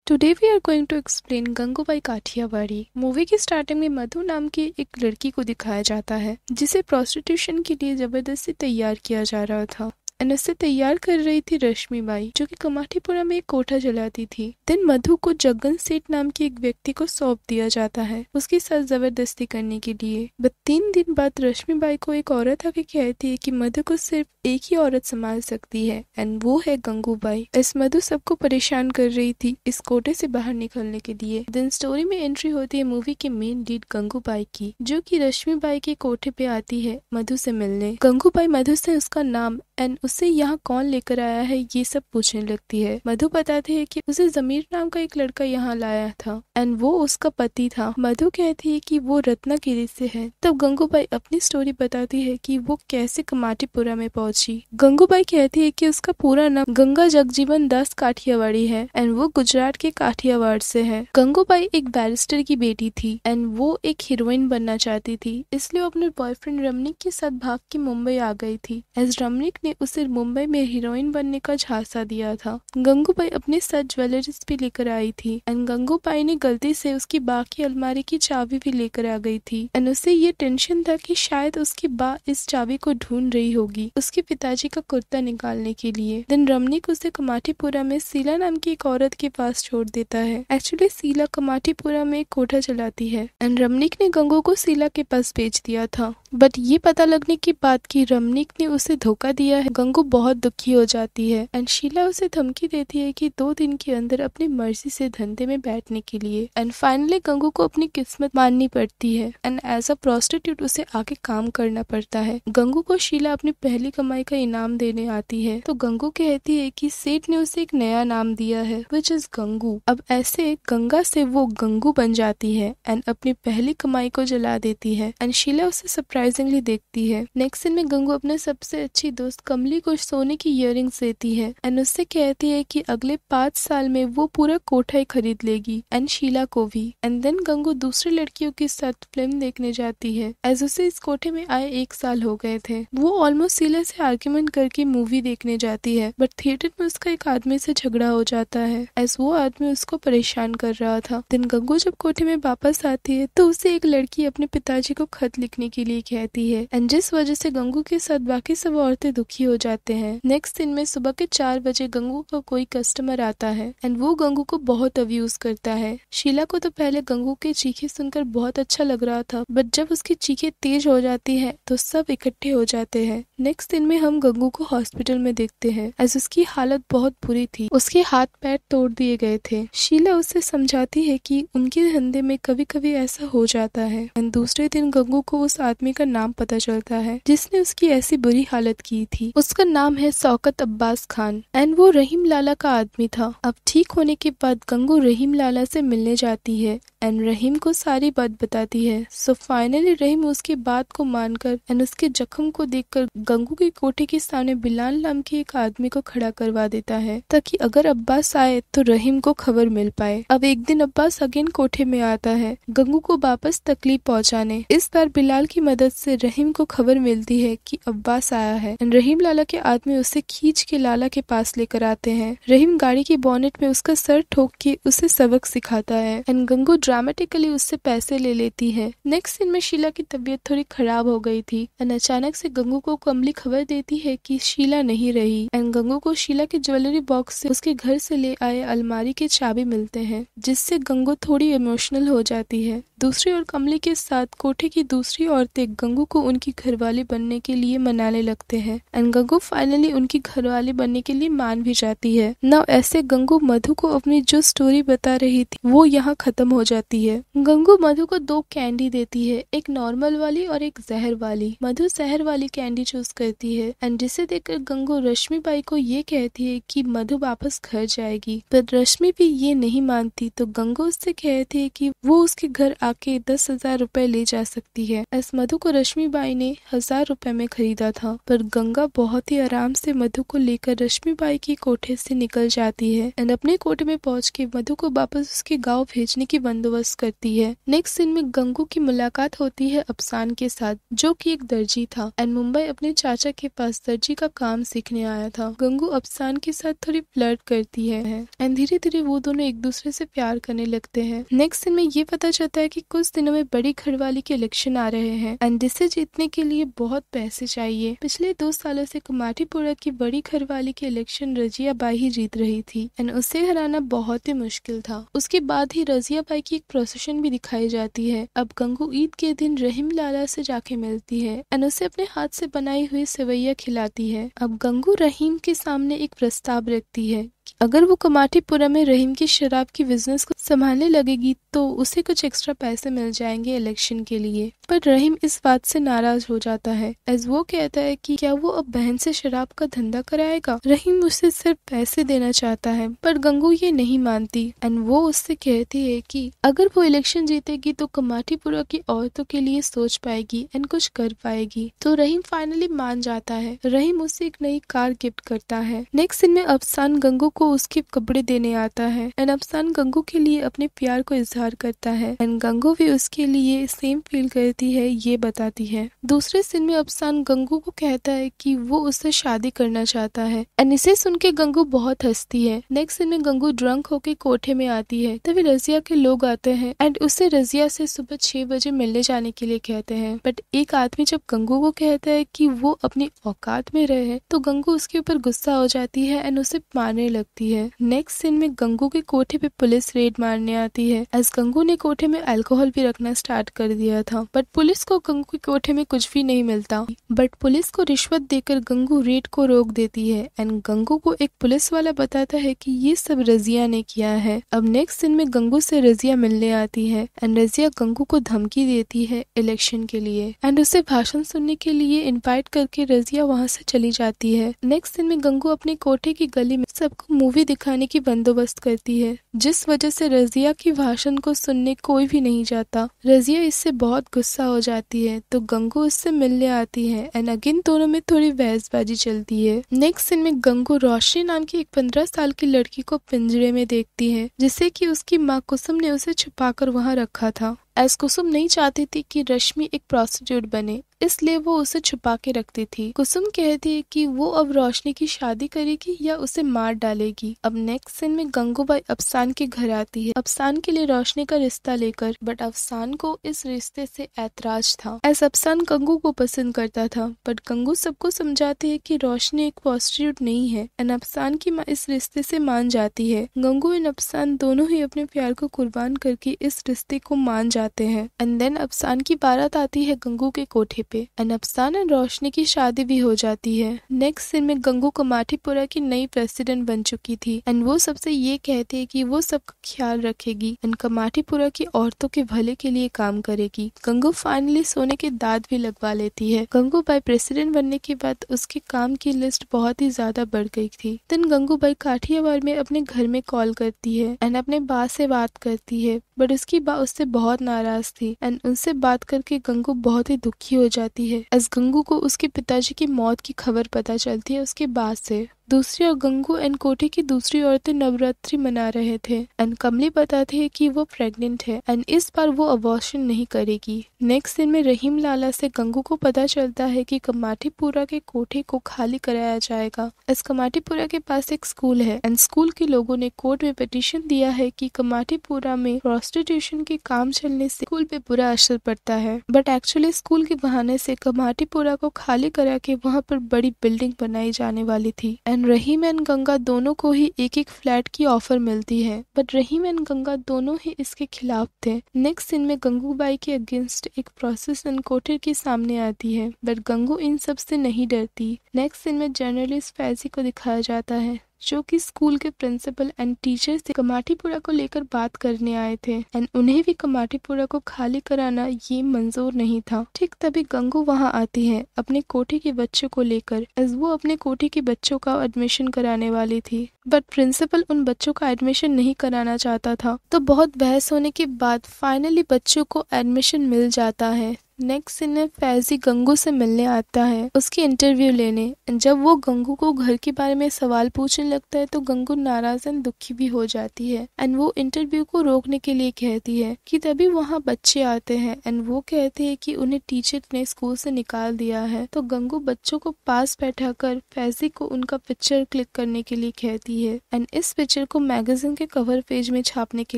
Today we are going to explain Gangubai Kathiawadi. Movie की starting में मधु नाम की एक लड़की को दिखाया जाता है जिसे प्रोस्टिट्यूशन के लिए जबरदस्ती तैयार किया जा रहा था। एंड उससे तैयार कर रही थी रश्मिबाई जो कि कमाठीपुरा में एक कोठा चलाती थी। देन मधु को जग्गन सेठ नाम के एक व्यक्ति को सौंप दिया जाता है उसके साथ जबरदस्ती करने के लिए। बट 3 दिन बाद रश्मिबाई को एक औरत आके कहती है कि मधु को सिर्फ एक ही औरत संभाल सकती है एंड वो है गंगूबाई। इस मधु सबको परेशान कर रही थी इस कोठे से बाहर निकलने के लिए। देन स्टोरी में एंट्री होती है मूवी के मेन लीड गंगूबाई की जो कि रश्मिबाई के कोठे पे आती है मधु से मिलने। गंगूबाई मधु से उसका नाम एंड उसे यहाँ कौन लेकर आया है ये सब पूछने लगती है। मधु बताती है कि उसे जमीर नाम का एक लड़का यहाँ लाया था एंड वो उसका पति था। मधु कहती है कि वो रत्नागिरी से है। तब गंगूबाई अपनी स्टोरी बताती है कि वो कैसे कमाटीपुरा में पहुंची। गंगूबाई कहती है कि उसका पूरा नाम गंगा जगजीवन दास काठियावाड़ी है एंड वो गुजरात के काठियावाड़ से है। गंगूबाई एक बैरिस्टर की बेटी थी एंड वो एक हीरोइन बनना चाहती थी, इसलिए वो अपने बॉयफ्रेंड रमनिक के साथ भाग के मुंबई आ गई थी। एज रमनिक ने उसे मुंबई में हीरोइन बनने का झांसा दिया था। गंगूबाई अपने साथ ज्वेलरीज भी लेकर आई थी एंड गंगूबाई ने गलती से उसकी बा की अलमारी की चाबी भी लेकर आ गई थी एंड उसे ये टेंशन था कि शायद उसकी बा इस चाबी को ढूंढ रही होगी उसके पिताजी का कुर्ता निकालने के लिए। देन रमनिक उसे कमाटीपुरा में शीला नाम की एक औरत के पास छोड़ देता है। एक्चुअली शीला कमाटीपुरा में एक कोठा चलाती है एंड रमनिक ने गंगू को शीला के पास भेज दिया था। बट ये पता लगने के बाद कि रमनिक ने उसे धोखा दिया है गंगू बहुत दुखी हो जाती है एंड शीला उसे धमकी देती है कि 2 दिन के अंदर अपनी मर्जी से धंधे में बैठने के लिए। एंड फाइनली गंगू को अपनी किस्मत माननी पड़ती है एंड एज अ प्रोस्टिट्यूट उसे आगे काम करना पड़ता है। गंगू को शीला अपनी पहली कमाई का इनाम देने आती है तो गंगू कहती है कि सेठ ने उसे एक नया नाम दिया है विच इज गंगू। अब ऐसे गंगा से वो गंगू बन जाती है एंड अपनी पहली कमाई को जला देती है एंड शीला उसे सरप्राइजिंगली देखती है। नेक्स्ट सीन में गंगू अपने सबसे अच्छी दोस्त कमली को सोने की इयररिंग्स देती है एंड उससे कहती है कि अगले 5 साल में वो पूरा कोठा ही खरीद लेगी एंड शीला को भी। एंड देन गंगू दूसरी लड़कियों के साथ फिल्म देखने जाती है एज उसे इस कोठे में आए 1 साल हो गए थे। वो ऑलमोस्ट शीला से आर्ग्यूमेंट करके मूवी देखने जाती है बट थिएटर में उसका एक आदमी से झगड़ा हो जाता है एज वो आदमी उसको परेशान कर रहा था। दिन गंगू जब कोठे में वापस आती है तो उसे एक लड़की अपने पिताजी को खत लिखने के लिए कहती है एंड जिस वजह से गंगू के साथ बाकी सब औरतें दुखी हो जाते हैं। नेक्स्ट दिन में सुबह के 4 बजे गंगू का कोई कस्टमर आता है एंड वो गंगू को बहुत अब्यूज करता है। शीला को तो पहले गंगू की चीखें सुनकर बहुत अच्छा लग रहा था बट जब उसकी चीखें तेज हो जाती है तो सब इकट्ठे हो जाते हैं। नेक्स्ट दिन में हम गंगू को हॉस्पिटल में देखते हैं एज उसकी हालत बहुत बुरी थी, उसके हाथ पैर तोड़ दिए गए थे। शीला उसे समझाती है कि उनके धंधे में कभी कभी ऐसा हो जाता है एंड दूसरे दिन गंगू को उस आदमी का नाम पता चलता है जिसने उसकी ऐसी बुरी हालत की थी। उसका नाम है शौकत अब्बास खान एंड वो रहीम लाला का आदमी था। अब ठीक होने के बाद गंगू रहीम लाला से मिलने जाती है एंड रहीम को सारी बात बताती है। सो फाइनली रहीम उसकी बात को मानकर एंड उसके जख्म को देखकर गंगू के कोठे के सामने बिलाल नाम के एक आदमी को खड़ा करवा देता है ताकि अगर अब्बास आए तो रहीम को खबर मिल पाए। अब एक दिन अब्बास अगेन कोठे में आता है गंगू को वापस तकलीफ पहुंचाने। इस बार बिलाल की मदद से रहीम को खबर मिलती है कि अब्बास आया है एंड रहीम लाला के आदमी उसे खींच के लाला के पास लेकर आते हैं। रहीम गाड़ी की बोनेट में उसका सर ठोक के उसे सबक सिखाता है एंड गंगू ड्रामेटिकली उससे पैसे ले लेती है। नेक्स्ट सीन में शीला की तबीयत थोड़ी खराब हो गई थी एंड अचानक से गंगू को कमली खबर देती है कि शीला नहीं रही एंड गंगू को शीला के ज्वेलरी बॉक्स से उसके घर से ले आए अलमारी के चाबी मिलते हैं जिससे गंगू थोड़ी इमोशनल हो जाती है। दूसरी ओर कमली के साथ कोठे की दूसरी औरतें गंगू को उनकी घरवाली बनने के लिए मनाने लगते हैं एंड गंगू फाइनली उनकी घरवाली बनने के लिए मान भी जाती है। नाउ ऐसे गंगू मधु को अपनी जो स्टोरी बता रही थी वो यहाँ खत्म हो जाती है। गंगू मधु को 2 कैंडी देती है, एक नॉर्मल वाली और एक जहर वाली। मधु जहर वाली कैंडी चूज करती है एंड जिसे देखकर गंगू रश्मिबाई को ये कहती है कि मधु वापस घर जाएगी पर रश्मि भी ये नहीं मानती तो गंगू उससे कहती है कि वो उसके घर आके 10,000 रुपए ले जा सकती है। इस मधु को रश्मिबाई ने 1,000 रुपए में खरीदा था, पर गंगा बहुत ही आराम से मधु को लेकर रश्मिबाई की कोठे से निकल जाती है एंड अपने कोठे में पहुंच के मधु को वापस उसके गाँव भेजने की बंदोबस्त करती है। नेक्स्ट सीन में गंगू की मुलाकात होती है अफसान के साथ, जो कि एक दर्जी था एंड मुंबई अपने चाचा के पास दर्जी का काम सीखने आया था। गंगू अफसान के साथ थोड़ी फ्लर्ट करती है एंड धीरे धीरे वो दोनों एक दूसरे से प्यार करने लगते हैं। नेक्स्ट सीन में ये पता चलता है कि कुछ दिनों में बड़ी घरवाली के इलेक्शन आ रहे हैं एंड जिसे जीतने के लिए बहुत पैसे चाहिए। पिछले 2 सालों से कमाटीपुरा की बड़ी घरवाली के इलेक्शन रजिया बाई ही जीत रही थी एंड उसे हराना बहुत ही मुश्किल था। उसके बाद ही रजिया बाई की एक प्रोसेशन भी दिखाई जाती है। अब गंगू ईद के दिन रहीम लाला से जाके मिलती है एंड उसे अपने हाथ से बनाई हुई सेवैया खिलाती है। अब गंगू रहीम के सामने एक प्रस्ताव रखती है कि अगर वो कमाटीपुरा में रहीम की शराब की बिजनेस को संभालने लगेगी तो उसे कुछ एक्स्ट्रा पैसे मिल जाएंगे इलेक्शन के लिए। पर रहीम इस बात से नाराज हो जाता है एज वो कहता है कि क्या वो अब बहन से शराब का धंधा कराएगा। रहीम उसे सिर्फ पैसे देना चाहता है, पर गंगू ये नहीं मानती एंड वो उससे कहती है कि अगर वो इलेक्शन जीतेगी तो कमाटीपुरा की औरतों के लिए सोच पाएगी एंड कुछ कर पाएगी। तो रहीम फाइनली मान जाता है। रहीम उसे एक नई कार गिफ्ट करता है। नेक्स्ट सीन में अफसान गंगू को उसके कपड़े देने आता है एंड अफसान गंगू के लिए अपने प्यार को इजहार करता है एंड गंगू भी उसके लिए सेम फील करती है, ये बताती है। दूसरे सीन में अफसान गंगू को कहता है कि वो उससे शादी करना चाहता है एंड इसे सुन के गंगू बहुत हंसती है। नेक्स्ट सीन में गंगू ड्रंक होके कोठे में आती है, तभी रजिया के लोग आते हैं एंड उसे रजिया से सुबह 6 बजे मिलने जाने के लिए कहते हैं। बट एक आदमी जब गंगू को कहता है कि वो अपनी औकात में रहे तो गंगू उसके ऊपर गुस्सा हो जाती है एंड उसे मारने लगती है। नेक्स्ट सीन में गंगू के कोठे पे पुलिस रेड मारने आती है एज गंगू ने कोठे में अल्कोहल भी रखना स्टार्ट कर दिया था। बट पुलिस को गंगू के कोठे में कुछ भी नहीं मिलता, बट पुलिस को रिश्वत देकर गंगू रेड को रोक देती है एंड गंगू को एक पुलिस वाला बताता है कि ये सब रजिया ने किया है। अब नेक्स्ट सीन में गंगू से रजिया मिलने आती है एंड रजिया गंगू को धमकी देती है इलेक्शन के लिए एंड उसे भाषण सुनने के लिए इनवाइट करके रजिया वहाँ से चली जाती है। नेक्स्ट सीन में गंगू अपने कोठे की गली में सबको मूवी दिखाने की बंदोबस्त करती है, जिस वजह से रजिया की भाषण को सुनने कोई भी नहीं जाता। रजिया इससे बहुत गुस्सा हो जाती है तो गंगू उससे मिलने आती है एंड अगेन दोनों में थोड़ी बहसबाजी चलती है। नेक्स्ट सीन में गंगू रोशनी नाम की एक 15 साल की लड़की को पिंजरे में देखती है, जिसे कि उसकी माँ कुसुम ने उसे छुपाकर वहाँ रखा था। एज कुसुम नहीं चाहती थी कि रश्मि एक प्रोस्टिट्यूट बने, इसलिए वो उसे छुपा के रखती थी। कुसुम कहती है कि वो अब रोशनी की शादी करेगी या उसे मार डालेगी। अब नेक्स्ट सीन में गंगूबाई अफसान के घर आती है अफसान के लिए रोशनी का रिश्ता लेकर, बट अफसान को इस रिश्ते से ऐतराज था एज अफसान गंगू को पसंद करता था। बट गंगू सबको समझाती है कि रोशनी एक प्रोस्टिट्यूट नहीं है एंड अफसान की माँ इस रिश्ते से मान जाती है। गंगू एंड अफसान दोनों ही अपने प्यार को कुर्बान करके इस रिश्ते को मान जाते हैं एंड देन अफसान की बारात आती है गंगू के कोठे पे एंड अफसान एंड रोशनी की शादी भी हो जाती है। नेक्स्ट सीन में गंगू कमाटीपुरा की नई प्रेसिडेंट बन चुकी थी एंड वो सबसे ये कहती है कि वो सबका ख्याल रखेगी एंड कमाटीपुरा की औरतों के भले के लिए काम करेगी। गंगू फाइनली सोने के दांत भी लगवा लेती है। गंगू बाई प्रेसिडेंट बनने के बाद उसके काम की लिस्ट बहुत ही ज्यादा बढ़ गई थी। दिन गंगू बाई काठियावाड़ में अपने घर में कॉल करती है एंड अपने बा से बात करती है, बट उसकी बा उससे बहुत नाराज थी एंड उनसे बात करके गंगू बहुत ही दुखी हो जाती है एज गंगू को उसके पिताजी की मौत की खबर पता चलती है उसके बाद से। दूसरी ओर गंगू एंड कोठे की दूसरी औरतें नवरात्रि मना रहे थे एंड कमली बताती है कि वो प्रेग्नेंट है एंड इस बार वो अबॉर्शन नहीं करेगी। नेक्स्ट दिन में रहीम लाला से गंगू को पता चलता है कि कमाटीपुरा के कोठे को खाली कराया जाएगा। इस कमाटीपुरा के पास एक स्कूल है एंड स्कूल के लोगों ने कोर्ट में पिटीशन दिया है कि कमाटीपुरा में प्रोस्टिट्यूशन के काम चलने से स्कूल पे बुरा असर पड़ता है, बट एक्चुअली स्कूल के बहाने से कमाटीपुरा को खाली करा के वहाँ पर बड़ी बिल्डिंग बनाई जाने वाली थी एंड रहीम एंड गंगा दोनों को ही एक एक फ्लैट की ऑफर मिलती है, बट रहीम एंड गंगा दोनों ही इसके खिलाफ थे। नेक्स्ट सीन में गंगूबाई के अगेंस्ट एक प्रोसेस एंड कोठे के सामने आती है, बट गंगू इन सब से नहीं डरती। नेक्स्ट सीन में जर्नलिस्ट फैजी को दिखाया जाता है जो कि स्कूल के प्रिंसिपल एंड टीचर से कमाटीपुरा को लेकर बात करने आए थे एंड उन्हें भी कमाटीपुरा को खाली कराना ये मंजूर नहीं था। ठीक तभी गंगू वहां आती है अपने कोठी के बच्चों को लेकर, एज वो अपने कोठी के बच्चों का एडमिशन कराने वाली थी, बट प्रिंसिपल उन बच्चों का एडमिशन नहीं कराना चाहता था। तो बहुत बहस होने के बाद फाइनली बच्चों को एडमिशन मिल जाता है। नेक्स्ट सीन में फैजी गंगू से मिलने आता है उसकी इंटरव्यू लेने। जब वो गंगू को घर के बारे में सवाल पूछने लगता है तो गंगू नाराज एंड दुखी भी हो जाती है एंड वो इंटरव्यू को रोकने के लिए कहती है कि तभी वहाँ बच्चे आते हैं एंड वो कहते हैं कि उन्हें टीचर ने स्कूल से निकाल दिया है। तो गंगू बच्चों को पास बैठाकर फैजी को उनका पिक्चर क्लिक करने के लिए कहती है एंड इस पिक्चर को मैगजीन के कवर पेज में छापने के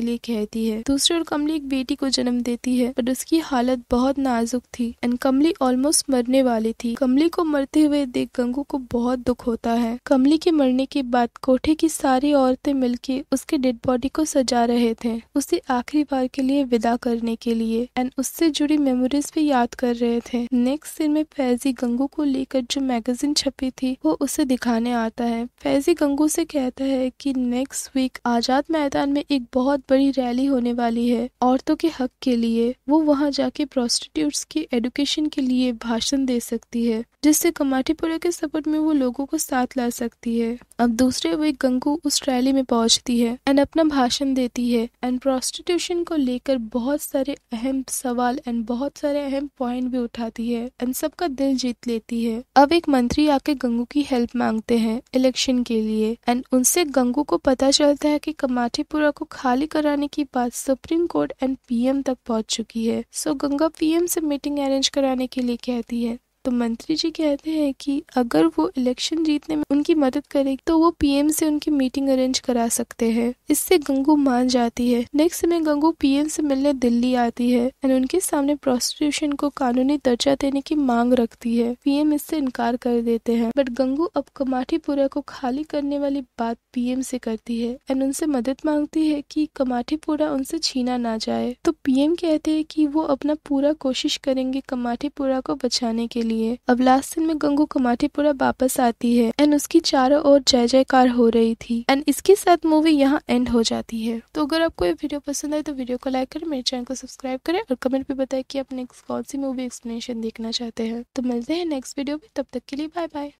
लिए कहती है। दूसरी ओर कमली एक बेटी को जन्म देती है बट उसकी हालत बहुत नाजुक थी एंड कमली ऑलमोस्ट मरने वाली थी। कमली को मरते हुए देख गंगू को बहुत दुख होता है। कमली के मरने के बाद कोठे की सारी औरतें मिलके उसके डेड बॉडी को सजा रहे थे, उसे आखिरी बार के लिए विदा करने के लिए एंड उससे जुड़ी मेमोरीज भी याद कर रहे थे। नेक्स्ट सीन में फैजी गंगू को लेकर जो मैगजीन छपी थी वो उसे दिखाने आता है। फैजी गंगू से कहता है कि नेक्स्ट वीक आजाद मैदान में एक बहुत बड़ी रैली होने वाली है औरतों के हक के लिए। वो वहाँ जाके प्रोस्टिट्यूट्स की एडुकेशन के लिए भाषण दे सकती है जिससे कमाटीपुरा के सपोर्ट में वो लोगों को साथ ला सकती है। अब दूसरे वीक गंगू उस रैली में पहुंचती है एंड अपना भाषण देती है एंड प्रोस्टिट्यूशन को लेकर बहुत सारे अहम सवाल एंड बहुत सारे अहम पॉइंट भी उठाती है एंड सबका दिल जीत लेती है। अब एक मंत्री आके गंगू की हेल्प मांगते हैं इलेक्शन के लिए एंड उनसे गंगू को पता चलता है कि कमाटीपुरा को खाली कराने की बात सुप्रीम कोर्ट एंड पीएम तक पहुंच चुकी है। सो गंगा पीएम से मीटिंग अरेंज कराने के लिए कहती है। तो मंत्री जी कहते हैं कि अगर वो इलेक्शन जीतने में उनकी मदद करे तो वो पीएम से उनकी मीटिंग अरेंज करा सकते हैं। इससे गंगू मान जाती है। नेक्स्ट में गंगू पीएम से मिलने दिल्ली आती है एंड उनके सामने प्रोस्टिट्यूशन को कानूनी दर्जा देने की मांग रखती है। पीएम इससे इनकार कर देते हैं बट गंगू अब कमाटीपुरा को खाली करने वाली बात पीएम से करती है एंड उनसे मदद मांगती है कि कमाटीपुरा उनसे छीना ना जाए। तो पीएम कहते हैं कि वो अपना पूरा कोशिश करेंगे कमाटीपुरा को बचाने के लिए। अब लास्ट सीन में गंगू कमाटीपुरा वापस आती है एंड उसकी चारों ओर जय जयकार हो रही थी एंड इसके साथ मूवी यहाँ एंड हो जाती है। तो अगर आपको ये वीडियो पसंद आए तो वीडियो को लाइक करें, मेरे चैनल को सब्सक्राइब करें और कमेंट पे बताएं कि आप नेक्स्ट कौन सी मूवी एक्सप्लेनेशन देखना चाहते हैं। तो मिलते हैं नेक्स्ट वीडियो में, तब तक के लिए बाय बाय।